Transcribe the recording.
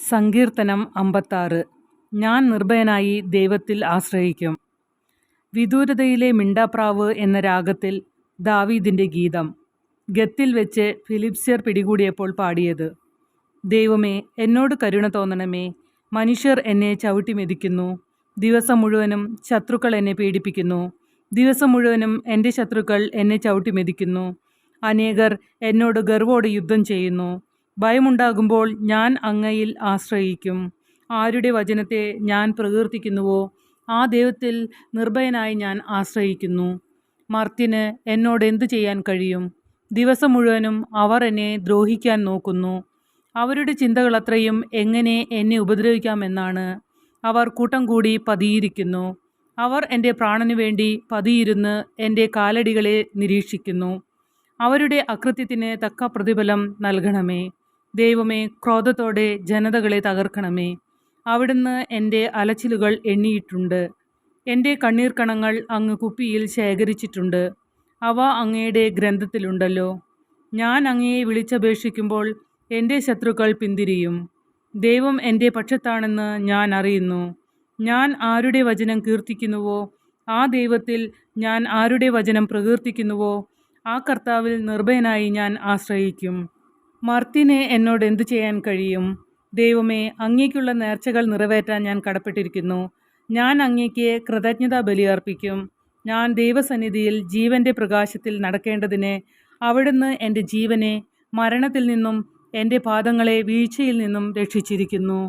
സങ്കീർത്തനം 56. ഞാൻ നിർഭയനായി ദൈവത്തിൽ ആശ്രയിക്കും. വിദൂരതയിലെ മിണ്ടാപ്രാവ് എന്ന രാഗത്തിൽ ദാവീദിൻ്റെ ഗീതം. ഗത്തിൽ വെച്ച് ഫിലിപ്സ്യർ പിടികൂടിയപ്പോൾ പാടിയത്. ദൈവമേ, എന്നോട് കരുണ തോന്നണമേ. മനുഷ്യർ എന്നെ ചവിട്ടി മെതിക്കുന്നു. ദിവസം മുഴുവനും ശത്രുക്കൾ എന്നെ പീഡിപ്പിക്കുന്നു. ദിവസം മുഴുവനും എൻ്റെ ശത്രുക്കൾ എന്നെ ചവിട്ടി മെതിക്കുന്നു. അനേകർ എന്നോട് ഗർവോടെ യുദ്ധം ചെയ്യുന്നു. ഭയമുണ്ടാകുമ്പോൾ ഞാൻ അങ്ങയിൽ ആശ്രയിക്കും. ആരുടെ വചനത്തെ ഞാൻ പ്രകീർത്തിക്കുന്നുവോ ആ ദൈവത്തിൽ നിർഭയനായി ഞാൻ ആശ്രയിക്കുന്നു. മർത്യന് എന്നോട് എന്തു ചെയ്യാൻ കഴിയും? ദിവസം മുഴുവനും അവർ എന്നെ ദ്രോഹിക്കാൻ നോക്കുന്നു. അവരുടെ ചിന്തകളത്രയും എങ്ങനെ എന്നെ ഉപദ്രവിക്കാമെന്നാണ്. അവർ കൂട്ടം കൂടി പതിയിരിക്കുന്നു. അവർ എൻ്റെ പ്രാണനു വേണ്ടി പതിയിരുന്ന് എൻ്റെ കാലടികളെ നിരീക്ഷിക്കുന്നു. അവരുടെ അകൃത്യത്തിന് തക്ക പ്രതിഫലം നൽകണമേ. ദൈവമേ, ക്രോധത്തോടെ ജനതകളെ തകർക്കണമേ. അവിടുന്ന് എൻ്റെ അലച്ചിലുകൾ എണ്ണിയിട്ടുണ്ട്. എൻ്റെ കണ്ണീർ കണങ്ങൾ അങ്ങ് കുപ്പിയിൽ ശേഖരിച്ചിട്ടുണ്ട്. അവ അങ്ങയുടെ ഗ്രന്ഥത്തിലുണ്ടല്ലോ. ഞാൻ അങ്ങയെ വിളിച്ചപേക്ഷിക്കുമ്പോൾ എൻ്റെ ശത്രുക്കൾ പിന്തിരിയും. ദൈവം എൻ്റെ പക്ഷത്താണെന്ന് ഞാൻ അറിയുന്നു. ഞാൻ ആരുടെ വചനം കീർത്തിക്കുന്നുവോ ആ ദൈവത്തിൽ, ഞാൻ ആരുടെ വചനം പ്രകീർത്തിക്കുന്നുവോ ആ കർത്താവിൽ നിർഭയനായി ഞാൻ ആശ്രയിക്കും. മർത്യന് എന്നോട് എന്തു ചെയ്യാൻ കഴിയും? ദൈവമേ, അങ്ങേക്കുള്ള നേർച്ചകൾ നിറവേറ്റാൻ ഞാൻ കടപ്പെട്ടിരിക്കുന്നു. ഞാൻ അങ്ങേക്ക് കൃതജ്ഞതാ ബലിയർപ്പിക്കും. ഞാൻ ദൈവസന്നിധിയിൽ ജീവൻ്റെ പ്രകാശത്തിൽ നടക്കേണ്ടതിന് അവിടുന്ന് എൻ്റെ ജീവനെ മരണത്തിൽ നിന്നും എൻ്റെ പാദങ്ങളെ വീഴ്ചയിൽ നിന്നും രക്ഷിച്ചിരിക്കുന്നു.